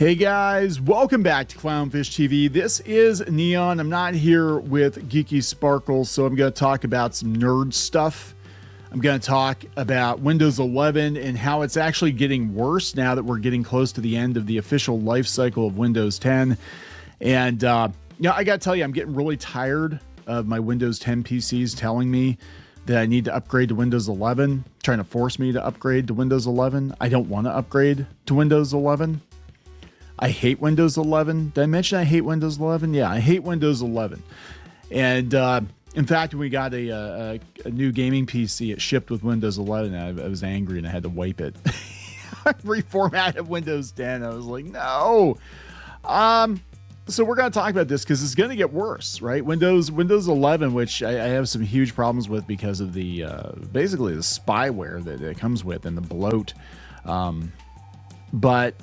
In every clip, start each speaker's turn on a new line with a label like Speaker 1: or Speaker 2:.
Speaker 1: Hey guys, welcome back to Clownfish TV. This is Kneon. I'm not here with Geeky Sparkles, so I'm going to talk about some nerd stuff. I'm going to talk about Windows 11 and how it's actually getting worse now that we're getting close to the end of the official life cycle of Windows 10. And I got to tell you, I'm getting really tired of my Windows 10 PCs telling me that I need to upgrade to Windows 11, trying to force me to upgrade to Windows 11. I don't want to upgrade to Windows 11. I hate Windows 11. Did I mention I hate Windows 11? Yeah, I hate Windows 11. And in fact, when we got a new gaming PC, it shipped with Windows 11. I was angry and I had to wipe it. I reformatted Windows 10. I was like, no. So we're going to talk about this because it's going to get worse, right? Windows 11, which I have some huge problems with because of the basically the spyware that it comes with and the bloat. But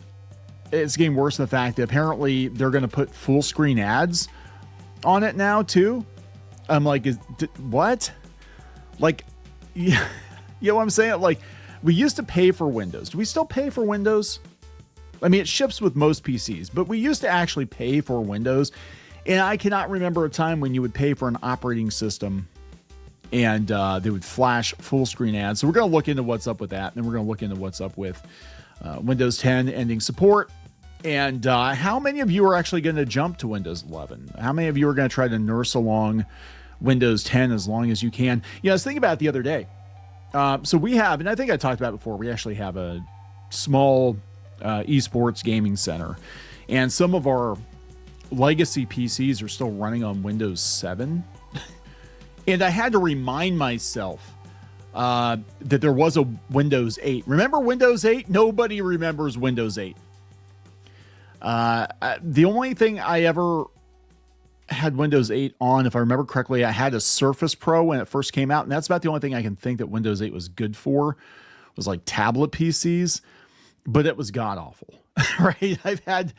Speaker 1: it's getting worse in the fact that apparently they're going to put full screen ads on it now too. I'm like, what? Like, yeah, you know what I'm saying? Like, we used to pay for Windows. Do we still pay for Windows? I mean, it ships with most PCs, but we used to actually pay for Windows. And I cannot remember a time when you would pay for an operating system and they would flash full screen ads. So we're going to look into what's up with that. And we're going to look into what's up with Windows 10 ending support. And how many of you are actually going to jump to Windows 11? How many of you are going to try to nurse along Windows 10 as long as you can? I was thinking about it the other day. So we have, and I think I talked about it before, we actually have a small esports gaming center. And some of our legacy PCs are still running on Windows 7. And I had to remind myself that there was a Windows 8. Remember Windows 8? Nobody remembers Windows 8. The only thing I ever had Windows 8 on, if I remember correctly, I had a Surface Pro when it first came out. And that's about the only thing I can think that Windows 8 was good for, was like tablet PCs, but it was god awful, right? I've had,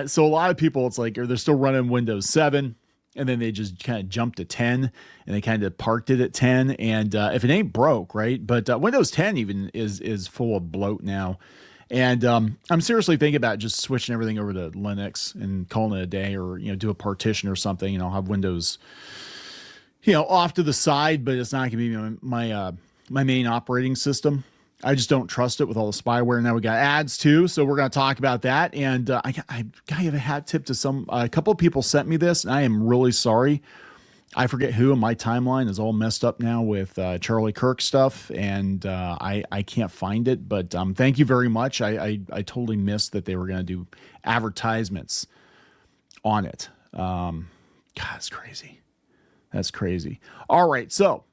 Speaker 1: so a lot of people, it's like, they're still running Windows 7 and then they just kind of jumped to 10 and they kind of parked it at 10. And, if it ain't broke, right. But, Windows 10 even is full of bloat now. And I'm seriously thinking about just switching everything over to Linux and calling it a day, or do a partition or something, and I'll have Windows, off to the side, but it's not going to be my main operating system. I just don't trust it with all the spyware. Now we got ads too, so we're going to talk about that. And I got to give a hat tip to a couple of people sent me this, and I am really sorry. I forget who, and my timeline is all messed up now with Charlie Kirk stuff, and I can't find it. But thank you very much. I totally missed that they were going to do advertisements on it. God, that's crazy. That's crazy. All right, so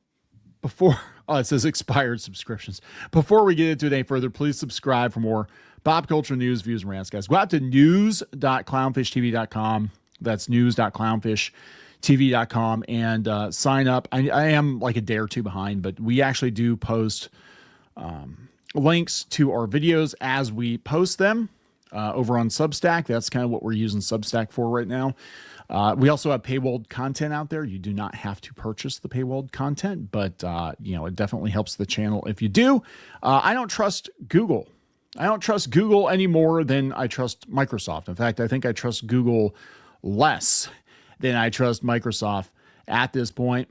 Speaker 1: before it says expired subscriptions. Before we get into it any further, please subscribe for more pop culture news, views, and rants, guys. Go out to news.clownfishtv.com. That's news.clownfishtv.com and sign up. I am like a day or two behind, but we actually do post links to our videos as we post them over on Substack. That's kind of what we're using Substack for right now. We also have paywalled content out there. You do not have to purchase the paywalled content, but it definitely helps the channel if you do. I don't trust Google. I don't trust Google any more than I trust Microsoft. In fact, I think I trust Google less than I trust Microsoft at this point.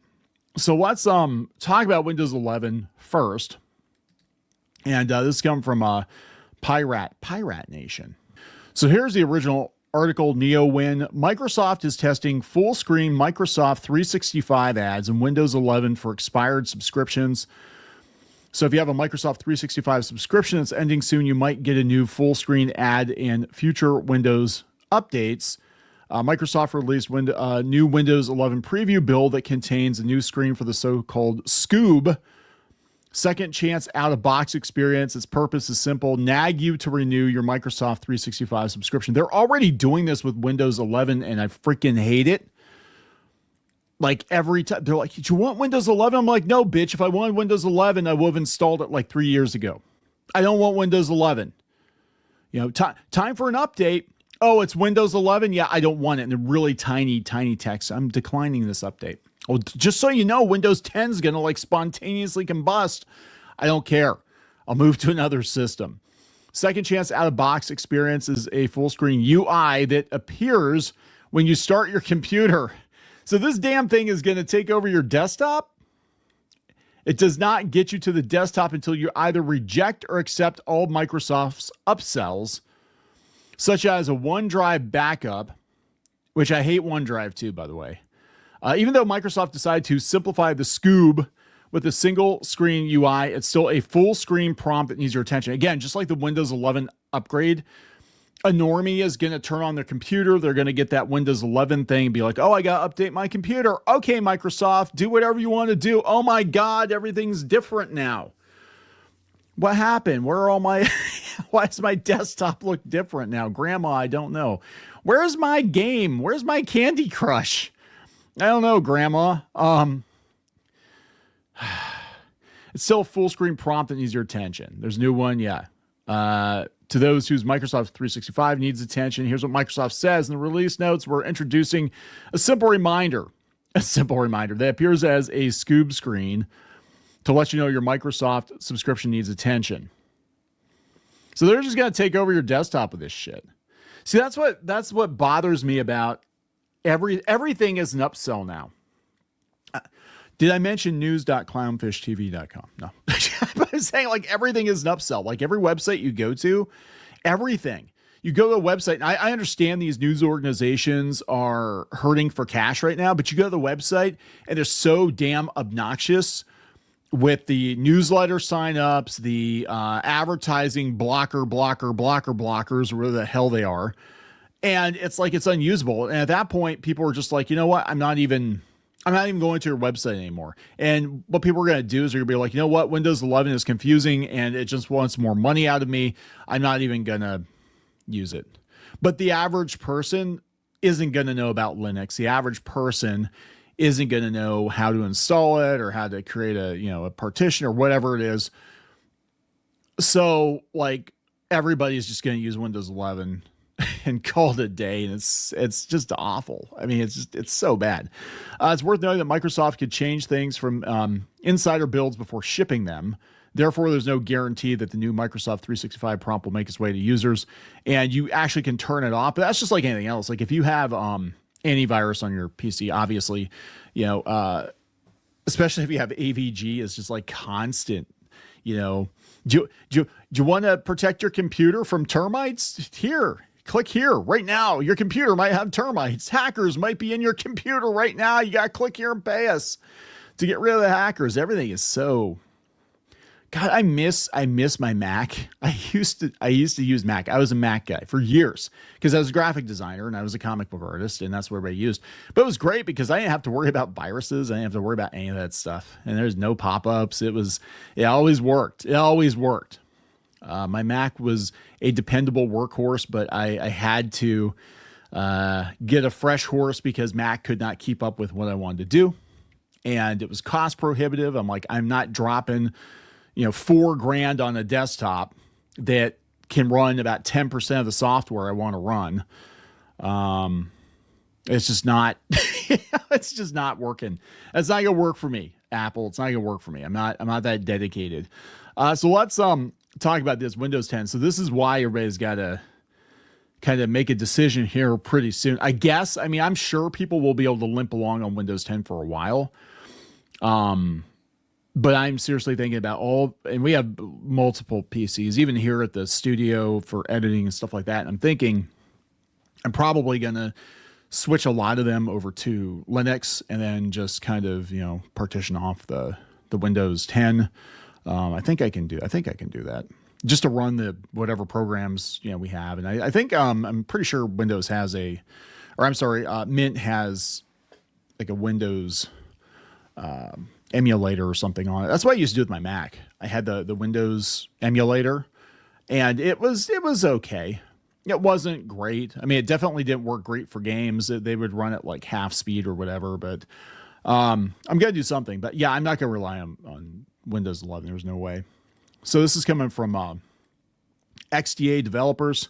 Speaker 1: So let's talk about Windows 11 first. And this comes from Pirate Nation. So here's the original article. NeoWin. Microsoft is testing full screen Microsoft 365 ads in Windows 11 for expired subscriptions. So if you have a Microsoft 365 subscription that's ending soon, you might get a new full screen ad in future Windows updates. Microsoft released a new Windows 11 preview build that contains a new screen for the so-called Scoob second chance out-of-box experience. Its purpose is simple: nag you to renew your Microsoft 365 subscription. They're already doing this with Windows 11, and I freaking hate it. Like every time they're like, "Do you want Windows 11?" I'm like, "No, bitch. If I wanted Windows 11, I would have installed it like 3 years ago. I don't want Windows 11. Time for an update. Oh, it's Windows 11. Yeah, I don't want it." And the really tiny text. I'm declining this update. Oh, just so you know, Windows 10 is going to like spontaneously combust. I don't care. I'll move to another system. Second Chance out of box experience is a full screen UI that appears when you start your computer. So this damn thing is going to take over your desktop. It does not get you to the desktop until you either reject or accept all Microsoft's upsells, such as a OneDrive backup, which I hate OneDrive too, by the way. Even though Microsoft decided to simplify the Scoob with a single screen UI, it's still a full screen prompt that needs your attention. Again, just like the Windows 11 upgrade, a normie is going to turn on their computer. They're going to get that Windows 11 thing and be like, oh, I got to update my computer. Okay, Microsoft, do whatever you want to do. Oh my God, everything's different now. What happened? Where are all my, why does my desktop look different now? Grandma, I don't know. Where's my game? Where's my Candy Crush? I don't know, Grandma. It's still a full screen prompt that needs your attention. There's a new one, yeah. To those whose Microsoft 365 needs attention, here's what Microsoft says in the release notes. We're introducing a simple reminder that appears as a Scoob screen to let you know your Microsoft subscription needs attention. So they're just going to take over your desktop with this shit. See, that's what bothers me about everything is an upsell now. Did I mention news.clownfishtv.com? No. I was saying like everything is an upsell. Like every website you go to, everything. You go to a website, and I understand these news organizations are hurting for cash right now, but you go to the website and they're so damn obnoxious with the newsletter signups, the advertising blockers, whatever the hell they are. And it's like it's unusable. And at that point, people are just like, you know what? I'm not even going to your website anymore. And what people are going to do is they're going to be like, you know what? Windows 11 is confusing and it just wants more money out of me. I'm not even going to use it. But the average person isn't going to know about Linux. The average person isn't going to know how to install it or how to create a partition or whatever it is. So like everybody's just going to use Windows 11 and call it a day, and it's just awful. I mean, it's so bad. It's worth noting that Microsoft could change things from insider builds before shipping them. Therefore, there's no guarantee that the new Microsoft 365 prompt will make its way to users, and you actually can turn it off. But that's just like anything else. Like if you have antivirus on your PC, obviously, especially if you have AVG, it's just like constant. Do you want to protect your computer from termites? Here. Click here right now. Your computer might have termites. Hackers might be in your computer right now. You got to click here and pay us to get rid of the hackers. Everything is so... God, I miss my Mac. I used to use Mac. I was a Mac guy for years because I was a graphic designer and I was a comic book artist, and that's what everybody used. But it was great because I didn't have to worry about viruses. I didn't have to worry about any of that stuff. And there's no pop-ups. It always worked. It always worked. My Mac was a dependable workhorse, but I had to get a fresh horse because Mac could not keep up with what I wanted to do. And it was cost prohibitive. I'm like, I'm not dropping, $4,000 on a desktop that can run about 10% of the software I want to run. It's just not, it's just not working. It's not going to work for me, Apple. It's not going to work for me. I'm not that dedicated. So let's, talk about this Windows 10. So this is why everybody's got to kind of make a decision here pretty soon. I guess, I'm sure people will be able to limp along on Windows 10 for a while. But I'm seriously thinking about and we have multiple PCs, even here at the studio for editing and stuff like that. And I'm thinking I'm probably going to switch a lot of them over to Linux and then just kind of, partition off the Windows 10. I think I can do that just to run the whatever programs we have, and I think I'm pretty sure Windows has Mint has like a Windows emulator or something on it. That's what I used to do with my Mac. I had the Windows emulator, and it was okay. It wasn't great. It definitely didn't work great for games. They would run at like half speed or whatever. But I'm gonna do something. But yeah, I'm not gonna rely on Windows 11. There's no way. So this is coming from XDA developers.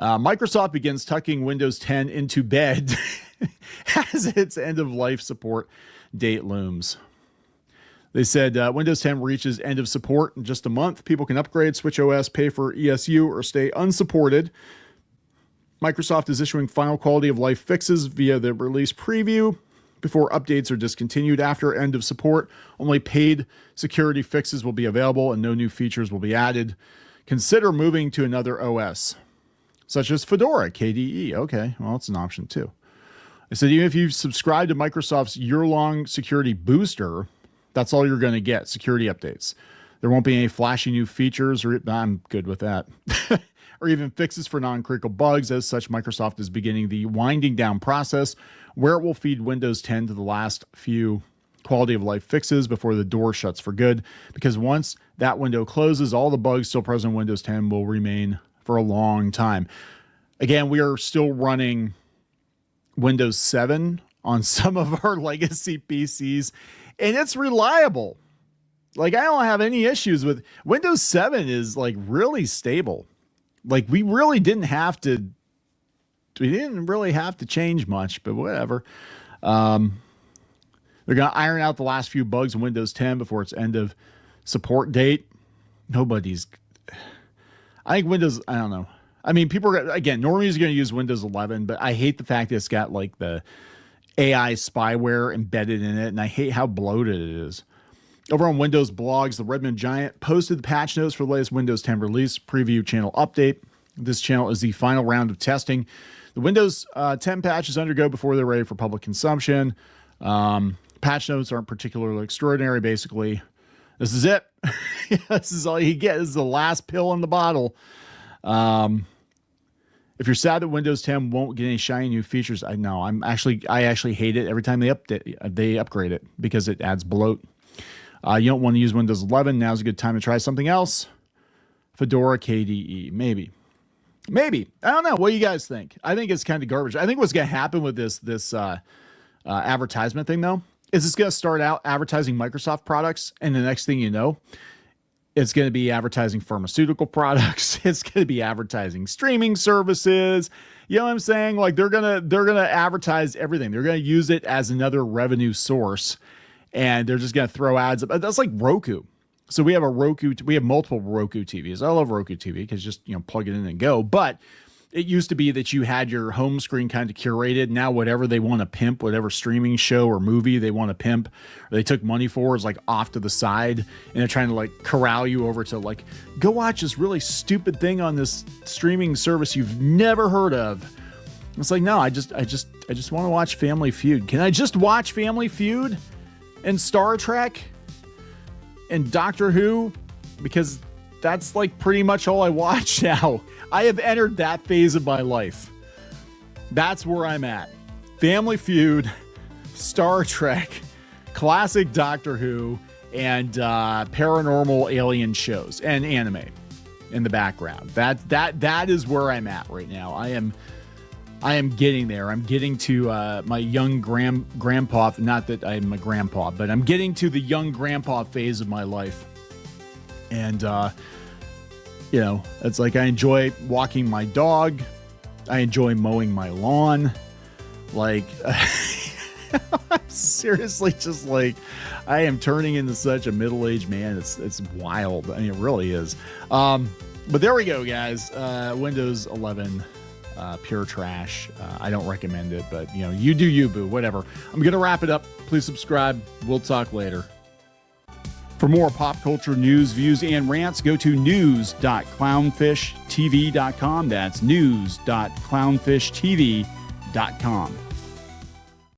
Speaker 1: Microsoft begins tucking Windows 10 into bed as its end-of-life support date looms. They said Windows 10 reaches end of support in just a month. People can upgrade, switch OS, pay for ESU, or stay unsupported. Microsoft is issuing final quality of life fixes via the release preview before updates are discontinued. After end of support, only paid security fixes will be available and no new features will be added. Consider moving to another OS, such as Fedora, KDE. Okay, well, it's an option too. I said, even if you subscribe to Microsoft's year-long security booster, that's all you're going to get, security updates. There won't be any flashy new features, or I'm good with that, or even fixes for non-critical bugs. As such, Microsoft is beginning the winding down process where it will feed Windows 10 to the last few quality of life fixes before the door shuts for good, because once that window closes, all the bugs still present in Windows 10 will remain for a long time. Again, we are still running Windows 7 on some of our legacy PCs, and it's reliable. Like, I don't have any issues with Windows 7 is like really stable. Like, we didn't really have to change much, but whatever. They're going to iron out the last few bugs in Windows 10 before its end of support date. I think Windows, I don't know. I mean, people are, again, normies are going to use Windows 11, but I hate the fact that it's got like the AI spyware embedded in it, and I hate how bloated it is. Over on Windows blogs, the Redmond Giant posted the patch notes for the latest Windows 10 release preview channel update. This channel is the final round of testing the Windows 10 patches undergo before they're ready for public consumption. Patch notes aren't particularly extraordinary. Basically, this is it. This is all you get. This is the last pill in the bottle. If you're sad that Windows 10 won't get any shiny new features, I know. I actually hate it every time they upgrade it, because it adds bloat. You don't want to use Windows 11. Now's a good time to try something else. Fedora, KDE, maybe. I don't know. What do you guys think? I think it's kind of garbage. I think what's going to happen with this advertisement thing, though, is it's going to start out advertising Microsoft products, and the next thing you know, it's going to be advertising pharmaceutical products. It's going to be advertising streaming services. You know what I'm saying? Like, they're going to advertise everything. They're going to use it as another revenue source, and they're just going to throw ads. That's like Roku. So we have multiple Roku TVs. I love Roku TV because just, plug it in and go. But it used to be that you had your home screen kind of curated. Now, whatever they want to pimp, whatever streaming show or movie they want to pimp, or they took money for, is like off to the side, and they're trying to like corral you over to like, go watch this really stupid thing on this streaming service you've never heard of. It's like, no, I just want to watch Family Feud. Can I just watch Family Feud and Star Trek and Doctor Who? Because that's like pretty much all I watch now. I have entered that phase of my life. That's where I'm at. Family Feud, Star Trek, classic Doctor Who, and paranormal alien shows and anime in the background. That is where I'm at right now. I am getting there. I'm getting to my young grandpa. Not that I'm a grandpa, but I'm getting to the young grandpa phase of my life. And it's like I enjoy walking my dog. I enjoy mowing my lawn. Like, I'm seriously just like, I am turning into such a middle-aged man. It's wild. I mean, it really is. But there we go, guys. Windows 11, pure trash. I don't recommend it, but you do you, boo. Whatever. I'm gonna wrap it up. Please subscribe. We'll talk later. For more pop culture news, views, and rants, go to news.clownfishtv.com. That's news.clownfishtv.com.